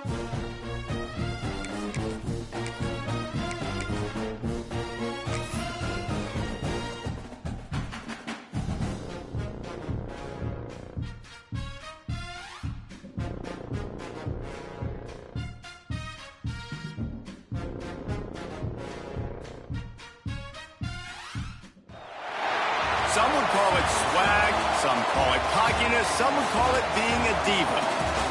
Some would call it swag, some call it cockiness, some would call it being a diva.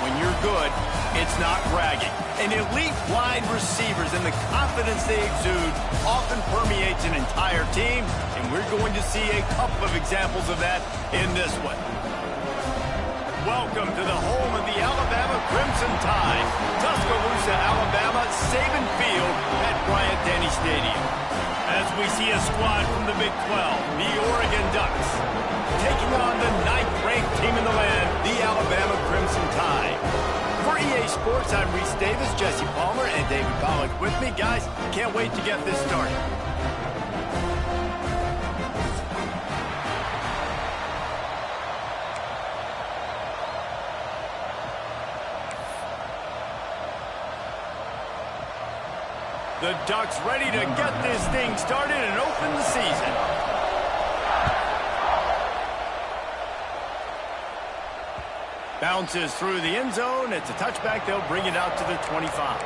When you're good, it's not bragging. And elite wide receivers and the confidence they exude often permeates an entire team, and we're going to see a couple of examples of that in this one. Welcome to the home of the Alabama Crimson Tide, Tuscaloosa, Alabama, Saban Field at Bryant-Denny Stadium. As we see a squad from the Big 12, the Oregon Ducks, taking on the 9th-ranked team in the land, the Alabama Crimson Tide. For EA Sports, I'm Reese Davis, Jesse Palmer, and David Pollack with me. Guys, can't wait to get this started. The Ducks ready to get this thing started and open the season. Bounces through the end zone. It's a touchback. They'll bring it out to the 25.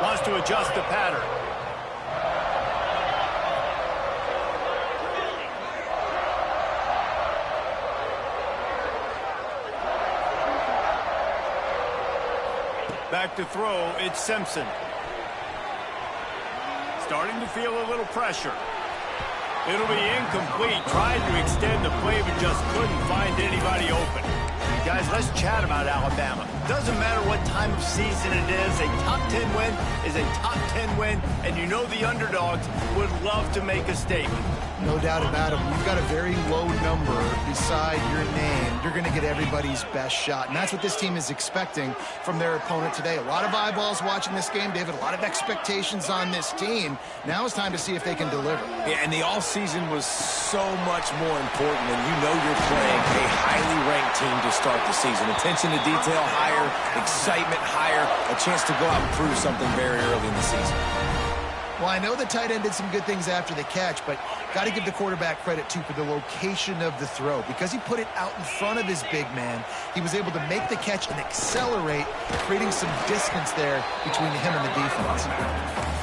Wants to adjust the pattern. Back to throw, it's Simpson. Starting to feel a little pressure. It'll be incomplete. Tried to extend the play, but just couldn't find anybody open. Guys, let's chat about Alabama. Doesn't matter what time of season it is, a top 10 win is a top 10 win, and you know the underdogs would love to make a statement. No doubt about it. When you've got a very low number beside your name, you're going to get everybody's best shot. And that's what this team is expecting from their opponent today. A lot of eyeballs watching this game, David. A lot of expectations on this team. Now it's time to see if they can deliver. Yeah, and the offseason was so much more important when you know you're playing a highly ranked team to start the season. Attention to detail higher, excitement higher, a chance to go out and prove something very early in the season. Well, I know the tight end did some good things after the catch, but got to give the quarterback credit, too, for the location of the throw. Because he put it out in front of his big man, he was able to make the catch and accelerate, creating some distance there between him and the defense.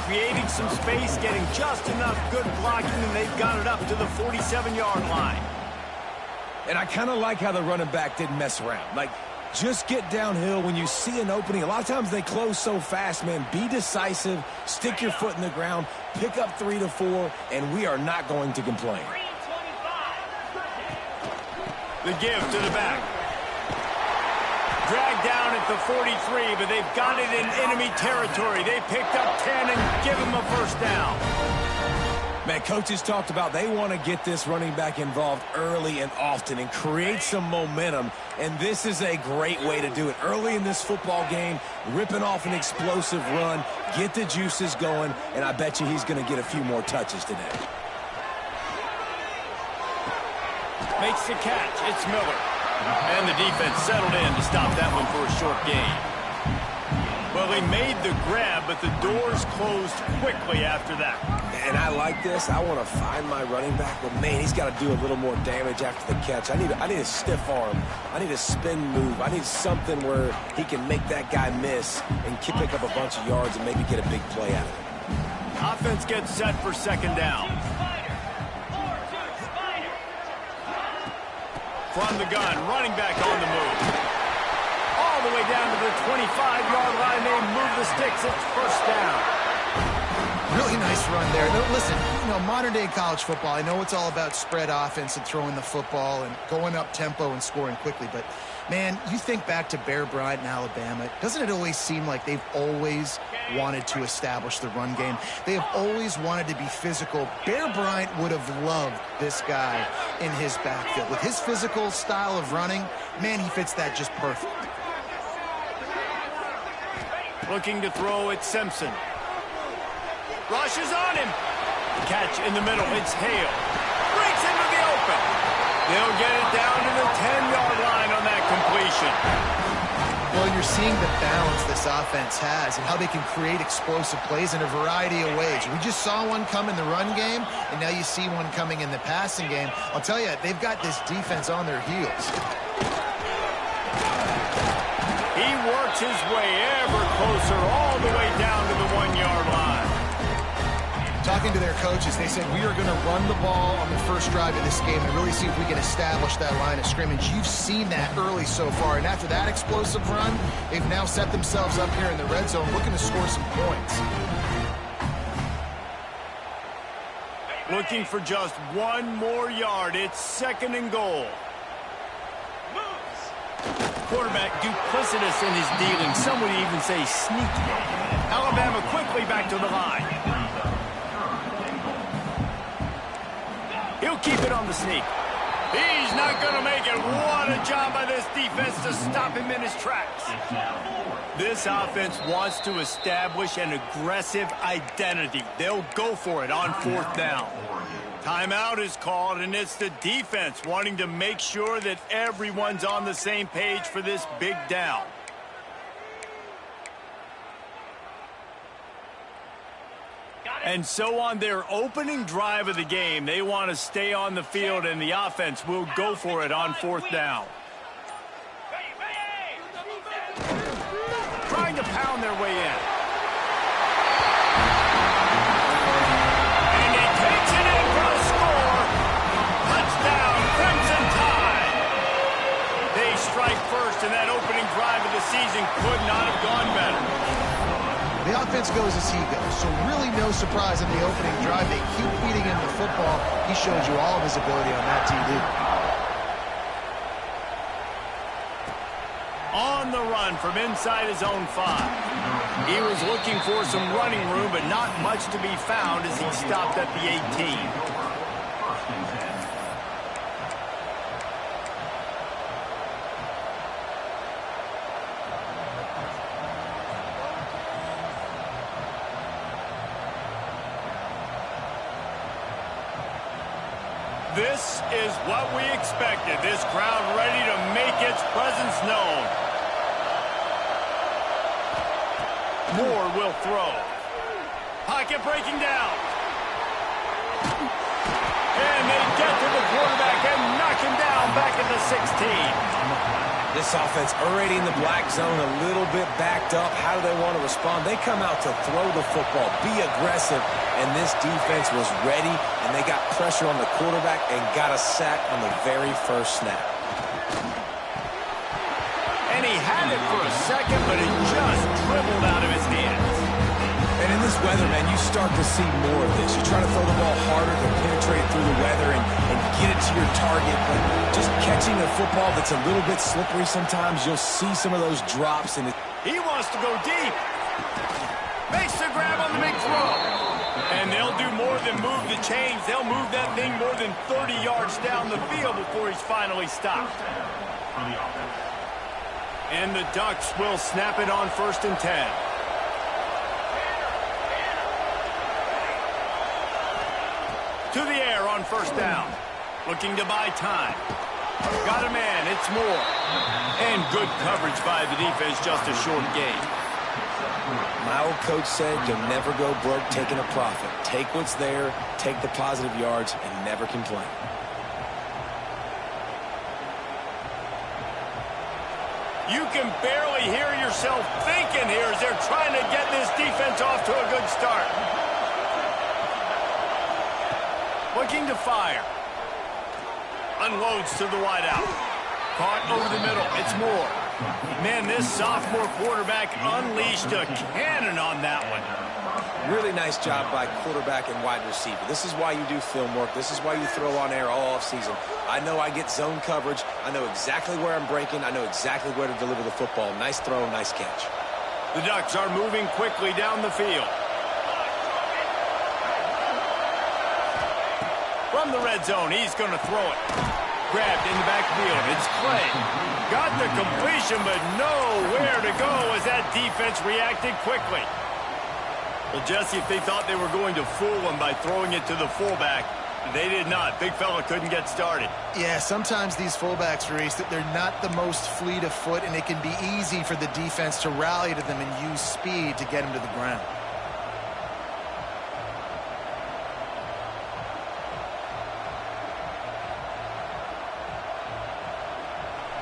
Creating some space, getting just enough good blocking, and they've got it up to the 47-yard line. And I kind of like how the running back didn't mess around. Like, just get downhill when you see an opening. A lot of times they close so fast, man. Be decisive, stick your foot in the ground, pick up 3 to 4, and we are not going to complain. The give to the back. Dragged down at the 43, but they've got it in enemy territory. They picked up 10 and give him a first down. Man, coaches talked about they want to get this running back involved early and often and create some momentum, and this is a great way to do it. Early in this football game, ripping off an explosive run, get the juices going, and I bet you he's going to get a few more touches today. Makes the catch. It's Miller. And the defense settled in to stop that one for a short gain. Well, they made the grab, but the doors closed quickly after that. And I like this. I want to find my running back, but man, he's got to do a little more damage after the catch. I need a stiff arm. I need a spin move. I need something where he can make that guy miss and pick up a bunch of yards and maybe get a big play out of it. Offense gets set for second down. From the gun, running back on the move. All the way down to the 25-yard line. They move the sticks. It's first down. Really nice run there. No, listen, modern-day college football, I know it's all about spread offense and throwing the football and going up tempo and scoring quickly, but, man, you think back to Bear Bryant in Alabama, doesn't it always seem like they've always wanted to establish the run game? They have always wanted to be physical. Bear Bryant would have loved this guy in his backfield. With his physical style of running, man, he fits that just perfect. Looking to throw at Simpson. Rushes on him. Catch in the middle. It's Hale. Breaks into the open. They'll get it down to the 10-yard line on that completion. Well, you're seeing the balance this offense has and how they can create explosive plays in a variety of ways. We just saw one come in the run game, and now you see one coming in the passing game. I'll tell you, they've got this defense on their heels. He works his way ever closer all the way down to the 1-yard line. Talking to their coaches, they said, we are going to run the ball on the first drive of this game and really see if we can establish that line of scrimmage. You've seen that early so far, and after that explosive run, they've now set themselves up here in the red zone looking to score some points. Looking for just one more yard. It's 2nd and goal. Quarterback duplicitous in his dealing. Some would even say sneaky. Alabama quickly back to the line. He'll keep it on the sneak. He's not going to make it. What a job by this defense to stop him in his tracks. This offense wants to establish an aggressive identity. They'll go for it on 4th down. Timeout is called, and it's the defense wanting to make sure that everyone's on the same page for this big down. And so on their opening drive of the game, they want to stay on the field, and the offense will go for it on 4th down. Trying to pound their way in. And he takes it in for the score. Touchdown, Crimson Tide. They strike first, and that opening drive of the season could not have gone better. The offense goes as he goes, so really no surprise in the opening drive. They keep feeding him the football. He showed you all of his ability on that TD. On the run from inside his own 5. He was looking for some running room, but not much to be found as he stopped at the 18. This is what we expected. This crowd ready to make its presence known. Moore will throw. Pocket breaking down. And they get to the quarterback and knock him down back at the 16. This offense already in the black zone, a little bit backed up. How do they want to respond? They come out to throw the football, be aggressive, and this defense was ready, and they got pressure on the quarterback and got a sack on the very first snap. And he had it for a second, but it just dribbled out of his hands. And in this weather, man, you start to see more of this. You try to throw the ball harder to penetrate through the weather and get it to your target. But just catching a football that's a little bit slippery sometimes, you'll see some of those drops. He wants to go deep. Makes the grab on the big throw. And they'll do more than move the chains. They'll move that thing more than 30 yards down the field before he's finally stopped. And the Ducks will snap it on 1st and 10. To the air on 1st down. Looking to buy time. Got a man, it's Moore. And good coverage by the defense, just a short gain. My old coach said you'll never go broke taking a profit. Take what's there, take the positive yards, and never complain. You can barely hear yourself thinking here as they're trying to get this defense off to a good start. Looking to fire. Unloads to the wideout. Caught over the middle. It's Moore. Man, this sophomore quarterback unleashed a cannon on that one. Really nice job by quarterback and wide receiver. This is why you do film work. This is why you throw on air all offseason. I know I get zone coverage. I know exactly where I'm breaking. I know exactly where to deliver the football. Nice throw, nice catch. The Ducks are moving quickly down the field. From the red zone, he's going to throw it. Grabbed in the backfield. It's Clay. Got the completion, but nowhere to go as that defense reacted quickly. Well, Jesse, if they thought they were going to fool him by throwing it to the fullback, they did not. Big fella couldn't get started. Yeah, sometimes these fullbacks, Reese, they're not the most fleet of foot, and it can be easy for the defense to rally to them and use speed to get them to the ground.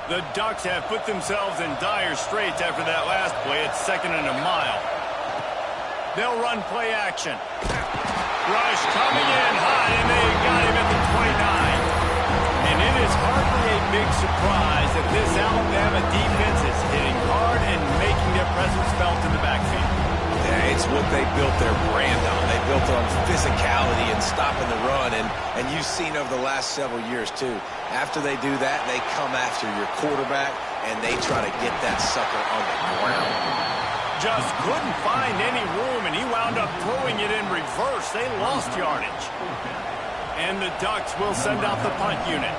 The Ducks have put themselves in dire straits after that last play. It's 2nd and a mile. They'll run play action. Rush coming in high, and they got him at the 29. And it is hardly a big surprise that this Alabama defense is hitting hard and making their presence felt in the backfield. Yeah, it's what they built their brand on. They built it on physicality and stopping the run, and you've seen over the last several years, too. After they do that, they come after your quarterback, and they try to get that sucker on the ground. Just couldn't find any room, and he wound up throwing it in reverse. They lost yardage. And the Ducks will send out the punt unit.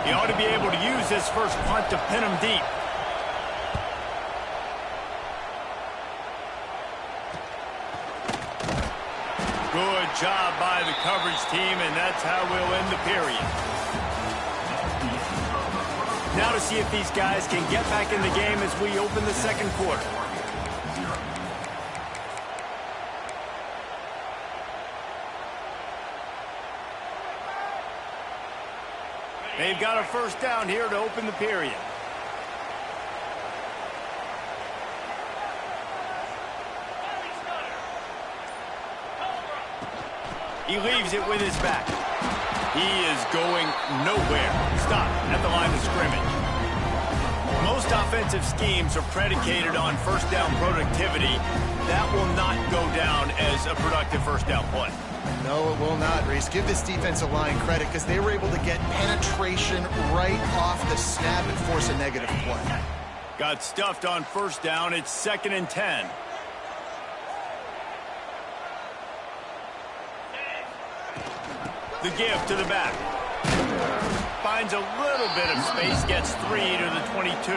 He ought to be able to use this first punt to pin him deep. Good job by the coverage team, and that's how we'll end the period. Now to see if these guys can get back in the game as we open the second quarter. They've got a first down here to open the period. He leaves it with his back. He is going nowhere. Stop at the line of scrimmage. Most offensive schemes are predicated on first down productivity. That will not go down as a productive first down play. No, it will not, Reese. Give this defensive line credit because they were able to get penetration right off the snap and force a negative play. Got stuffed on first down. It's 2nd and 10. The give to the back. Finds a little bit of space, gets 3 to the 22.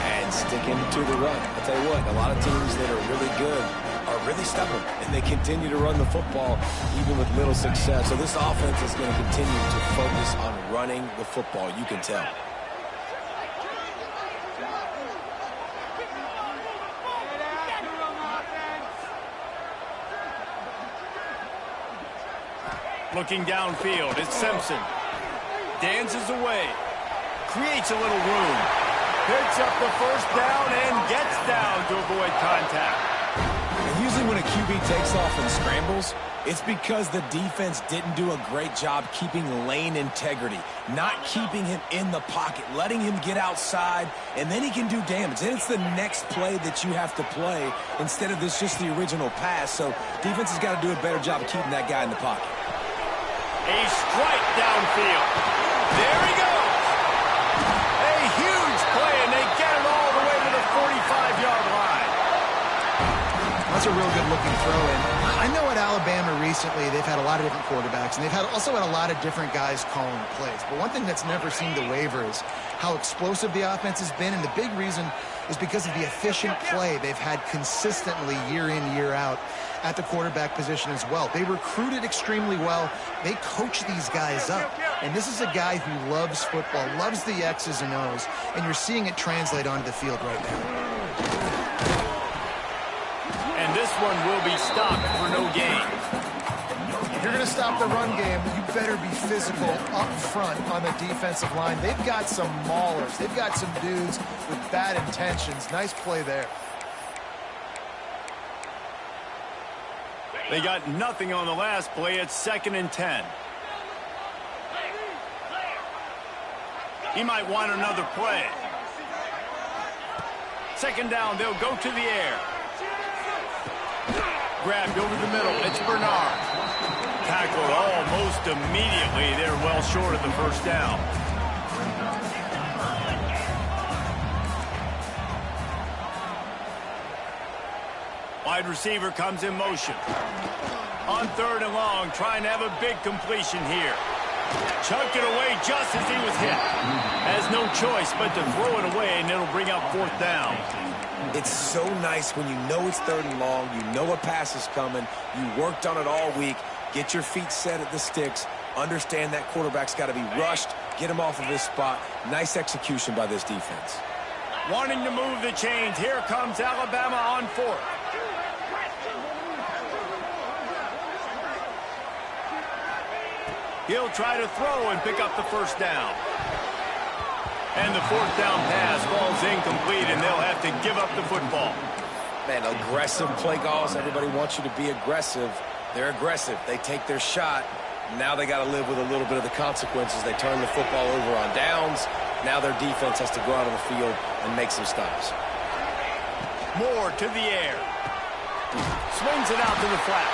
And sticking to the run. I'll tell you what, a lot of teams that are really good are really stubborn, and they continue to run the football even with little success. So this offense is going to continue to focus on running the football, you can tell. Looking downfield, it's Simpson. Dances away. Creates a little room. Picks up the first down and gets down to avoid contact. And usually when a QB takes off and scrambles, it's because the defense didn't do a great job keeping lane integrity, not keeping him in the pocket, letting him get outside, and then he can do damage. Then it's the next play that you have to play instead of this just the original pass. So defense has got to do a better job of keeping that guy in the pocket. A strike downfield. There he goes. A huge play, and they get it all the way to the 45-yard line. That's a real good-looking throw-in. I know at Alabama recently they've had a lot of different quarterbacks, and they've also had a lot of different guys calling plays. But one thing that's never seemed to waver is how explosive the offense has been, and the big reason is because of the efficient play they've had consistently year in, year out at the quarterback position as well. They recruited extremely well. They coach these guys up. And this is a guy who loves football, loves the X's and O's, and you're seeing it translate onto the field right now. And this one will be stopped for no gain. If you're going to stop the run game, you better be physical up front on the defensive line. They've got some maulers. They've got some dudes with bad intentions. Nice play there. They got nothing on the last play. It's 2nd and 10. He might want another play. 2nd down, they'll go to the air. Grabbed over the middle, it's Bernard. Tackled almost immediately. They're well short of the first down. Wide receiver comes in motion. On 3rd and long, trying to have a big completion here. Chunked it away just as he was hit. Has no choice but to throw it away, and it'll bring up 4th down. It's so nice when you know it's 3rd and long, you know a pass is coming, you worked on it all week, get your feet set at the sticks, understand that quarterback's got to be rushed, get him off of his spot. Nice execution by this defense. Wanting to move the chains, here comes Alabama on 4th. He'll try to throw and pick up the 1st down. And the 4th down pass falls incomplete, and they'll have to give up the football. Man, aggressive play calls. Everybody wants you to be aggressive. They're aggressive. They take their shot. Now they got to live with a little bit of the consequences. They turn the football over on downs. Now their defense has to go out on the field and make some stops. Moore to the air. Swings it out to the flat.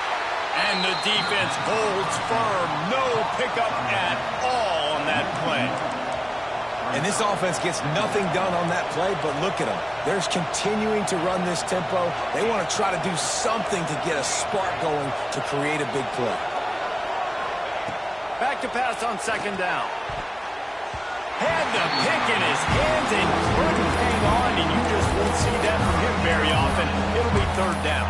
And the defense holds firm. No pickup at all on that play. And this offense gets nothing done on that play, but look at them. They're continuing to run this tempo. They want to try to do something to get a spark going to create a big play. Back to pass on 2nd down. Had the pick in his hands and couldn't hang on, and you just won't see that from him very often. It'll be 3rd down.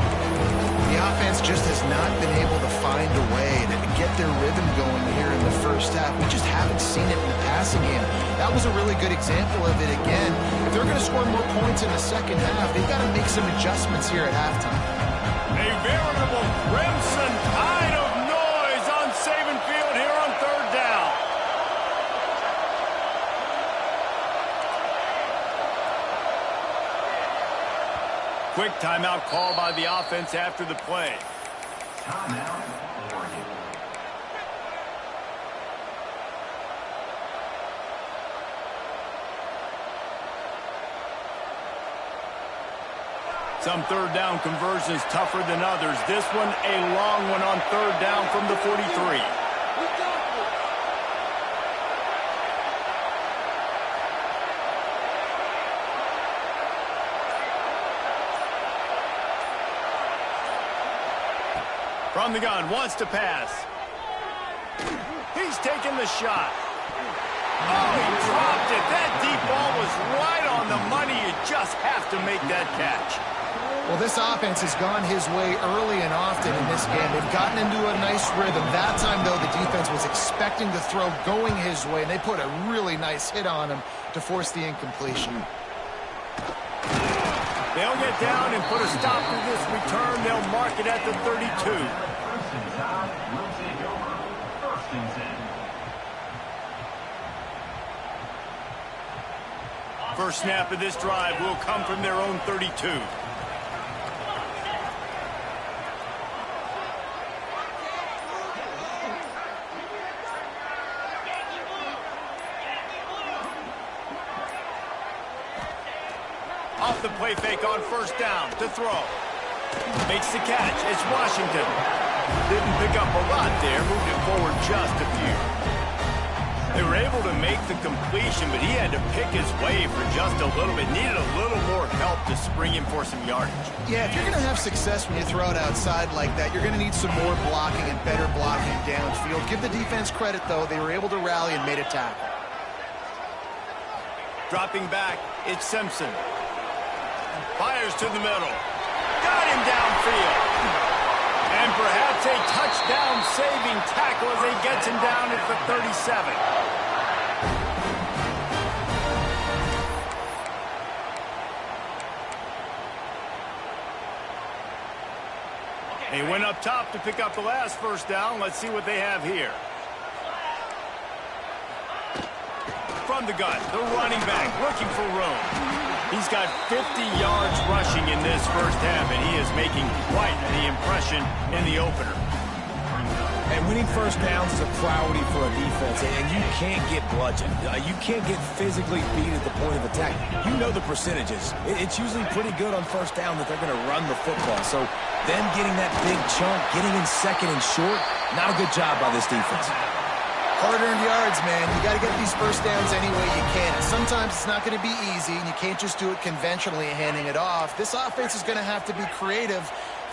The offense just has not been able to find a way to get their rhythm going here in the 1st half. We just haven't seen it in the passing game. That was a really good example of it again. If they're going to score more points in the 2nd half, they've got to make some adjustments here at halftime. A veritable crimson tide of noise on Saban Field here on 3rd down. Quick timeout call by the offense after the play. Timeout, Oregon. Some 3rd down conversions tougher than others. This one a long one on 3rd down from the 43. From the gun, wants to pass. He's taking the shot. Oh, he dropped it. That deep ball was right on the money. You just have to make that catch. Well, this offense has gone his way early and often in this game. They've gotten into a nice rhythm. That time, though, the defense was expecting the throw going his way, and they put a really nice hit on him to force the incompletion. They'll get down and put a stop to this return. They'll mark it at the 32. First snap of this drive will come from their own 32. Off the play fake on 1st down to throw. Makes the catch. It's Washington. Didn't pick up a lot there. Moved it forward just a few. They were able to make the completion, but he had to pick his way for just a little bit. Needed a little more help to spring him for some yardage. Yeah, if you're going to have success when you throw it outside like that, you're going to need some more blocking and better blocking downfield. Give the defense credit, though. They were able to rally and made a tackle. Dropping back, it's Simpson. Fires to the middle. Got him downfield. And perhaps a touchdown-saving tackle as he gets him down at the 37. He went up top to pick up the last 1st down. Let's see what they have here. From the gun, the running back looking for room. He's got 50 yards rushing in this 1st half, and he is making quite the impression in the opener. And winning 1st downs is a priority for a defense, and you can't get bludgeoned. You can't get physically beat at the point of attack. You know the percentages. It's usually pretty good on 1st down that they're going to run the football. So them getting that big chunk, getting in 2nd and short, not a good job by this defense. Hard-earned yards, man. You got to get these 1st downs any way you can. And sometimes it's not going to be easy, and you can't just do it conventionally handing it off. This offense is going to have to be creative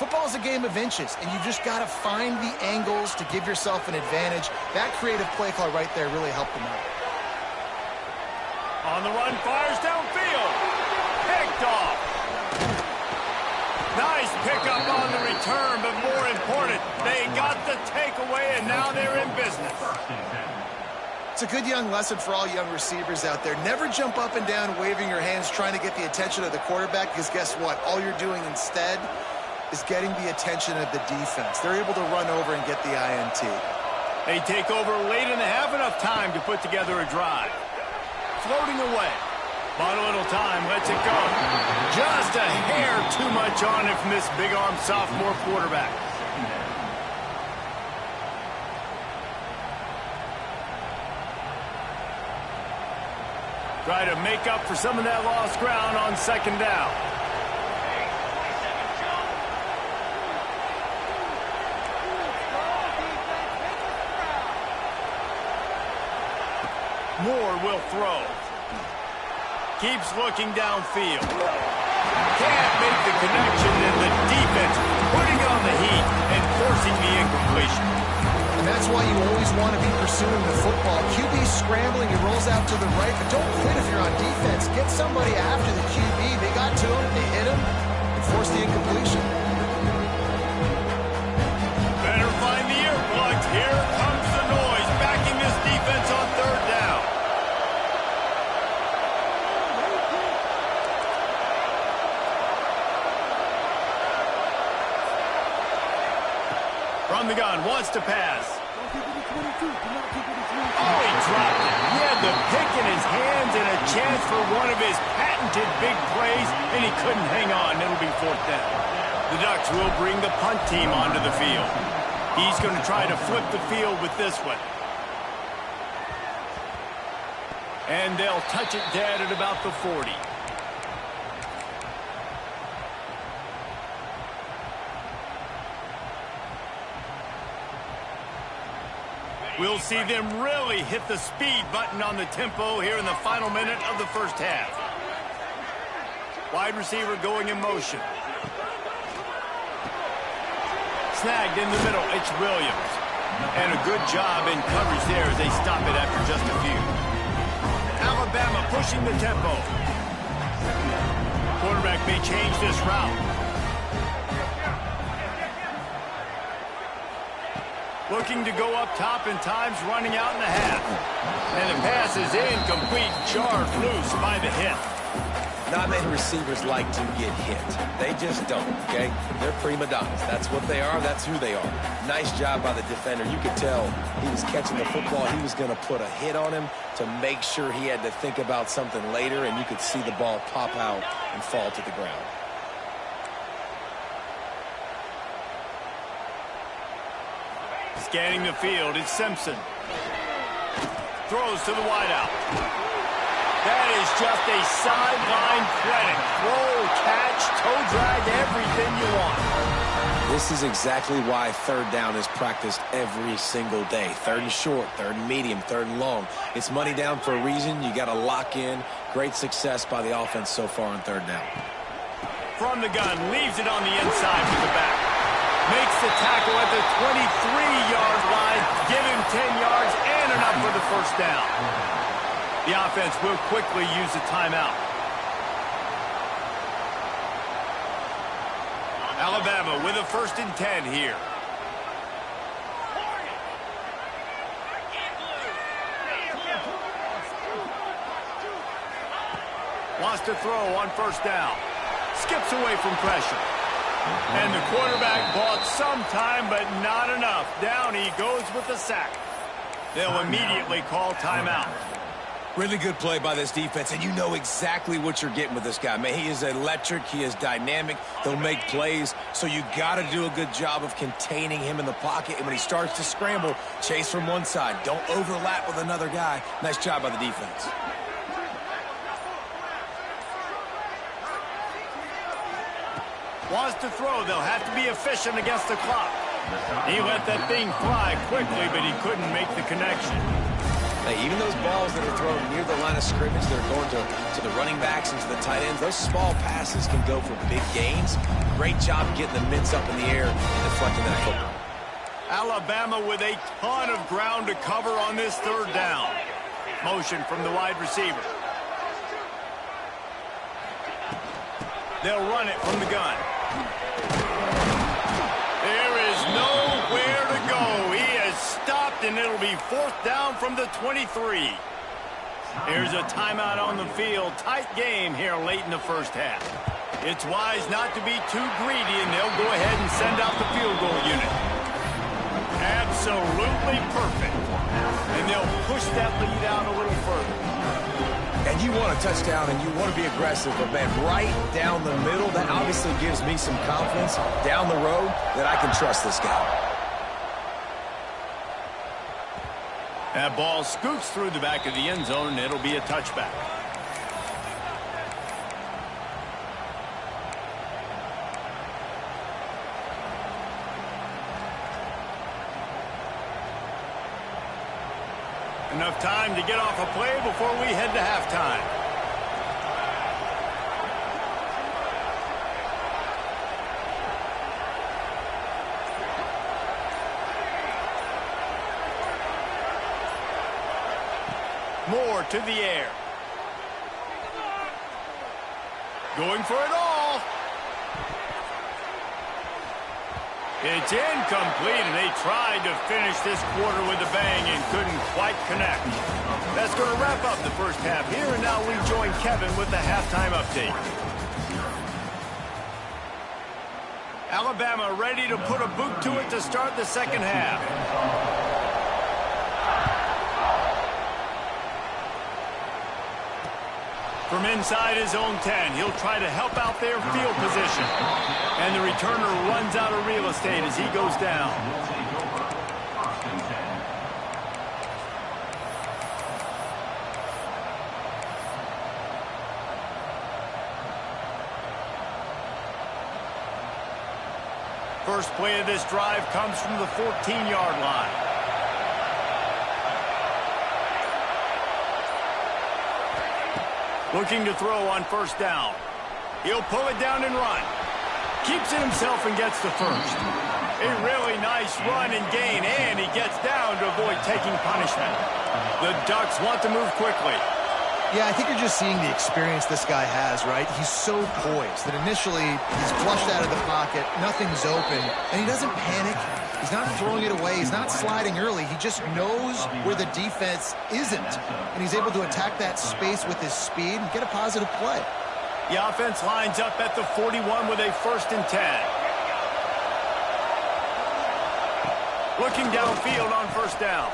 Football is a game of inches, and you've just got to find the angles to give yourself an advantage. That creative play call right there really helped them out. On the run, fires downfield. Picked off. Nice pickup on the return, but more important, they got the takeaway, and now they're in business. It's a good young lesson for all young receivers out there. Never jump up and down waving your hands trying to get the attention of the quarterback, because guess what? All you're doing instead is getting the attention of the defense. They're able to run over and get the INT. They take over late in the half, enough time to put together a drive. Floating away. Bought a little time, lets it go. Just a hair too much on it from this big-arm sophomore quarterback. Try to make up for some of that lost ground on second down. Moore will throw. Keeps looking downfield. Can't make the connection, and the defense putting on the heat and forcing the incompletion. And that's why you always want to be pursuing the football. QB scrambling, he rolls out to the right, but don't quit if you're on defense. Get somebody after the QB. They got to him, they hit him, and forced the incompletion. Better find the earplugs. Here comes the noise, backing this defense on third down. From the gun, wants to pass. Oh, he dropped it. He had the pick in his hands and a chance for one of his patented big plays, and he couldn't hang on. It'll be fourth down. The Ducks will bring the punt team onto the field. He's going to try to flip the field with this one. And they'll touch it dead at about the 40. We'll see them really hit the speed button on the tempo here in the final minute of the first half. Wide receiver going in motion. Snagged in the middle, it's Williams. And a good job in coverage there as they stop it after just a few. Alabama pushing the tempo. Quarterback may change this route. Looking to go up top, and time's running out in the half. And the pass is incomplete, jarred loose by the hit. Not many receivers like to get hit. They just don't, okay? They're prima donnas. That's what they are. That's who they are. Nice job by the defender. You could tell he was catching the football. He was going to put a hit on him to make sure he had to think about something later, and you could see the ball pop out and fall to the ground. Scanning the field, it's Simpson. Throws to the wideout. That is just a sideline credit. Throw, catch, toe drag, everything you want. This is exactly why third down is practiced every single day. Third and short, third and medium, third and long. It's money down for a reason. You got to lock in. Great success by the offense so far on third down. From the gun, leaves it on the inside with the back. Makes the tackle at the 23-yard line. Give him 10 yards and enough for the first down. The offense will quickly use a timeout. Alabama with a 1st and 10 here. Wants to throw on 1st down. Skips away from pressure. And the quarterback bought some time, but not enough. Down he goes with the sack. They'll immediately call timeout. Really good play by this defense, and you know exactly what you're getting with this guy. Man, he is electric. He is dynamic. He'll make plays, so you got to do a good job of containing him in the pocket. And when he starts to scramble, chase from one side. Don't overlap with another guy. Nice job by the defense. Wants to throw. They'll have to be efficient against the clock. He let that thing fly quickly, but he couldn't make the connection. Hey, even those balls that are thrown near the line of scrimmage that are going to the running backs and to the tight ends, those small passes can go for big gains. Great job getting the mitts up in the air and deflecting that football. Alabama with a ton of ground to cover on this third down. Motion from the wide receiver. They'll run it from the gun. There is nowhere to go. He has stopped, and it'll be fourth down from the 23. Here's a timeout on the field. Tight game here late in the first half. It's wise not to be too greedy, and they'll go ahead and send out the field goal unit. Absolutely perfect. And they'll push that lead out a little further. And you want a touchdown and you want to be aggressive, but man, right down the middle, that obviously gives me some confidence down the road that I can trust this guy. That ball scoots through the back of the end zone, and it'll be a touchback. Enough time to get off a play before we head to halftime. Moore to the air. Going for it all. It's incomplete, and they tried to finish this quarter with a bang and couldn't quite connect. That's going to wrap up the first half here, and now we join Kevin with the halftime update. Alabama ready to put a boot to it to start the second half. From inside his own 10, he'll try to help out their field position. And the returner runs out of real estate as he goes down. First play of this drive comes from the 14-yard line. Looking to throw on first down. He'll pull it down and run. Keeps it himself and gets the first. A really nice run and gain, and he gets down to avoid taking punishment. The Ducks want to move quickly. Yeah, I think you're just seeing the experience this guy has, right? He's so poised that initially he's flushed out of the pocket, nothing's open, and he doesn't panic. He's not throwing it away. He's not sliding early. He just knows where the defense isn't, and he's able to attack that space with his speed and get a positive play. The offense lines up at the 41 with a 1st and 10. Looking downfield on first down.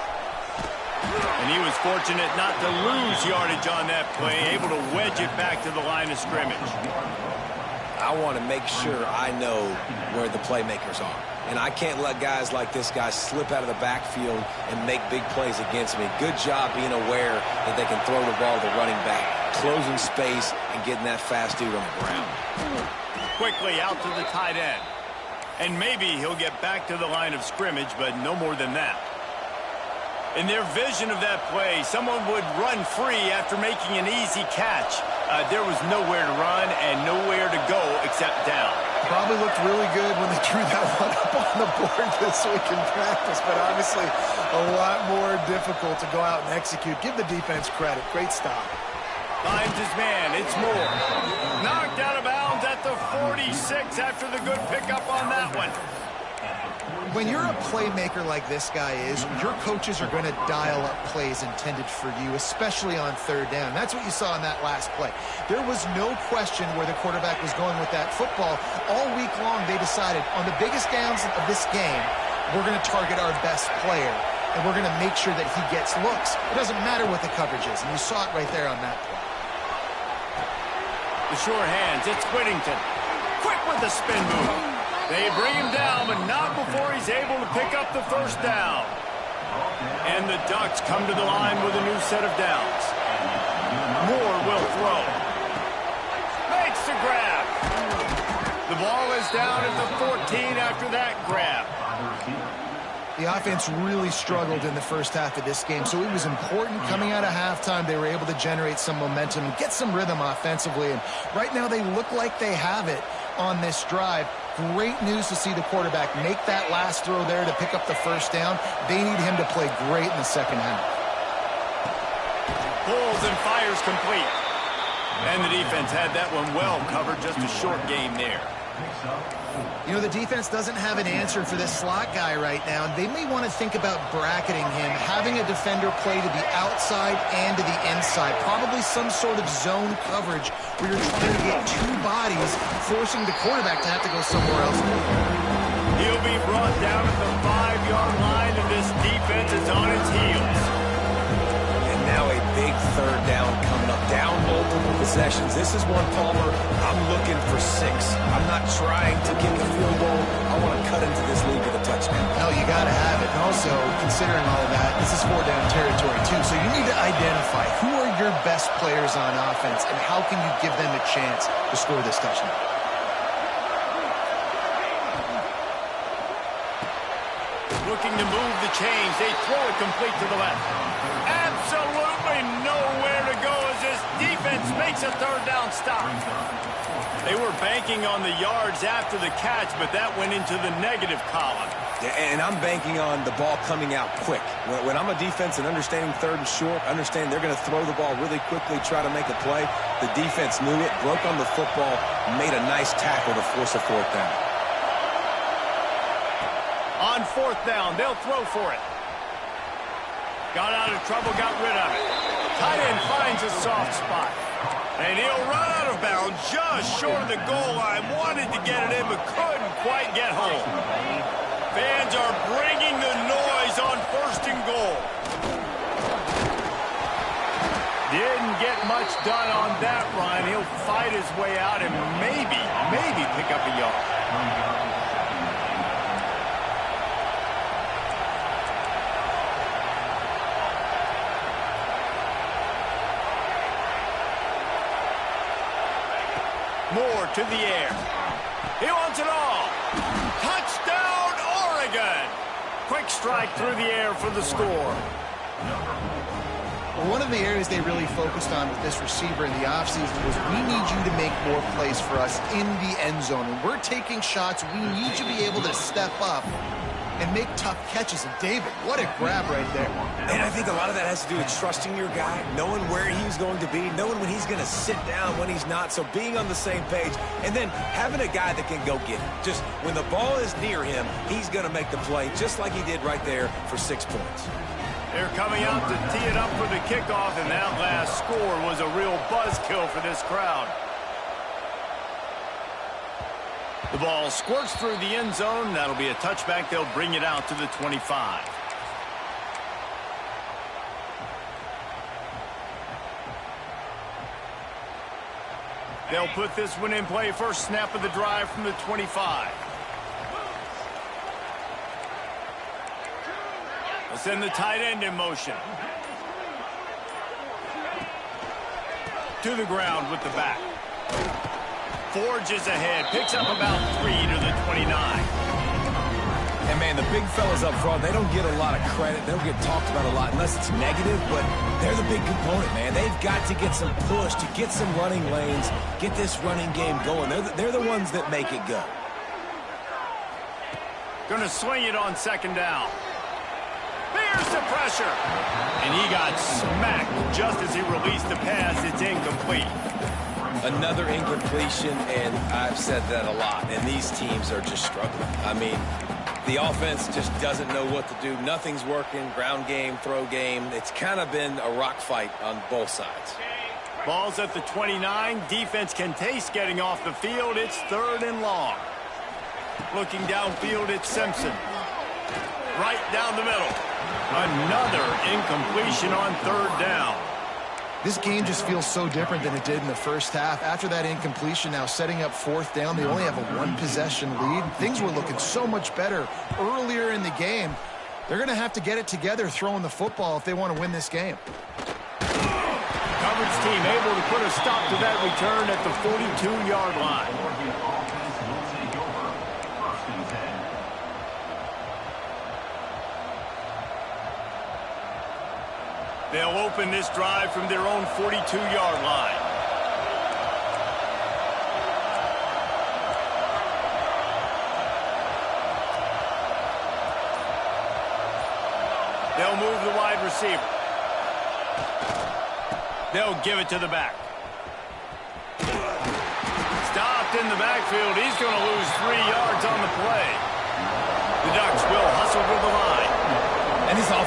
And he was fortunate not to lose yardage on that play, able to wedge it back to the line of scrimmage. I want to make sure I know where the playmakers are. And I can't let guys like this guy slip out of the backfield and make big plays against me. Good job being aware that they can throw the ball to the running back, closing space, and getting that fast dude on the ground. Quickly out to the tight end. And maybe he'll get back to the line of scrimmage, but no more than that. In their vision of that play, someone would run free after making an easy catch. There was nowhere to run and nowhere to go except down. Probably looked really good when they drew that one up on the board this week in practice, but obviously a lot more difficult to go out and execute. Give the defense credit. Great stop. Finds his man. It's Moore. Knocked out of bounds at the 46 after the good pickup on that one. When you're a playmaker like this guy is, your coaches are going to dial up plays intended for you, especially on third down. That's what you saw in that last play. There was no question where the quarterback was going with that football. All week long, they decided on the biggest downs of this game, we're going to target our best player, and we're going to make sure that he gets looks. It doesn't matter what the coverage is, and you saw it right there on that play. The sure hands, it's Whittington. Quick with the spin move. They bring him down, but not before he's able to pick up the first down. And the Ducks come to the line with a new set of downs. Moore will throw. Makes the grab. The ball is down at the 14 after that grab. The offense really struggled in the first half of this game, so it was important coming out of halftime. They were able to generate some momentum and get some rhythm offensively, and right now they look like they have it on this drive. Great news to see the quarterback make that last throw there to pick up the first down. They need him to play great in the second half. Pulls and fires complete. And the defense had that one well covered, just a short game there. You know, the defense doesn't have an answer for this slot guy right now, and they may want to think about bracketing him, having a defender play to the outside and to the inside. Probably some sort of zone coverage where you're trying to get two bodies, forcing the quarterback to have to go somewhere else. He'll be brought down at the 5-yard line, and this defense is on its heels. And now a big third down coming up, down multiple possessions. This is one, Palmer, I'm looking for 6. I'm not trying to kick a field goal. I want to cut into this lead with a touchdown. No, you got to have it. And also, considering all of that, this is 4-down territory too. So you need to identify who are your best players on offense and how can you give them a chance to score this touchdown. Looking to move the chains. They throw it complete to the left. Absolutely nowhere to go as this defense makes a third down stop. They were banking on the yards after the catch, but that went into the negative column. Yeah, and I'm banking on the ball coming out quick. When I'm a defense and understanding third and short, understand they're going to throw the ball really quickly, try to make a play. The defense knew it, broke on the football, made a nice tackle to force a fourth down. On fourth down, they'll throw for it. Got out of trouble, got rid of it. Tight end finds a soft spot. And he'll run out of bounds just short of the goal line. Wanted to get it in, but couldn't quite get home. Fans are bringing the noise on first and goal. Didn't get much done on that run. He'll fight his way out and maybe pick up a yard. Moore to the air. He wants it all. Touchdown, Oregon. Quick strike through the air for the score. Well, one of the areas they really focused on with this receiver in the offseason was we need you to make more plays for us in the end zone. When we're taking shots, we need you to be able to step up and make tough catches. And David, what a grab right there. And I think a lot of that has to do with trusting your guy, knowing where he's going to be, knowing when he's going to sit down, when he's not, so being on the same page, and then having a guy that can go get it. Just when the ball is near him, he's going to make the play, just like he did right there for 6 points. They're coming out to tee it up for the kickoff, and that last score was a real buzzkill for this crowd. The ball squirts through the end zone. That'll be a touchback. They'll bring it out to the 25. They'll put this one in play. First snap of the drive from the 25. They'll send the tight end in motion. To the ground with the back. Forges ahead, picks up about 3 to the 29. And, man, the big fellas up front, they don't get a lot of credit. They don't get talked about a lot unless it's negative, but they're the big component, man. They've got to get some push, to get some running lanes, get this running game going. They're the ones that make it go. Going to swing it on second down. Here's the pressure. And he got smacked just as he released the pass. It's incomplete. Another incompletion, and I've said that a lot, and these teams are just struggling. I mean, the offense just doesn't know what to do. Nothing's working. Ground game, throw game. It's kind of been a rock fight on both sides. Ball's at the 29. Defense can taste getting off the field. It's third and long. Looking downfield, it's Simpson. Right down the middle. Another incompletion on third down. This game just feels so different than it did in the first half. After that incompletion, now setting up fourth down, they only have a one-possession lead. Things were looking so much better earlier in the game. They're going to have to get it together throwing the football if they want to win this game. Coverage team able to put a stop to that return at the 42-yard line. They'll open this drive from their own 42-yard line. They'll move the wide receiver. They'll give it to the back. Stopped in the backfield. He's going to lose 3 yards on the play. The Ducks will hustle to the line. And this offense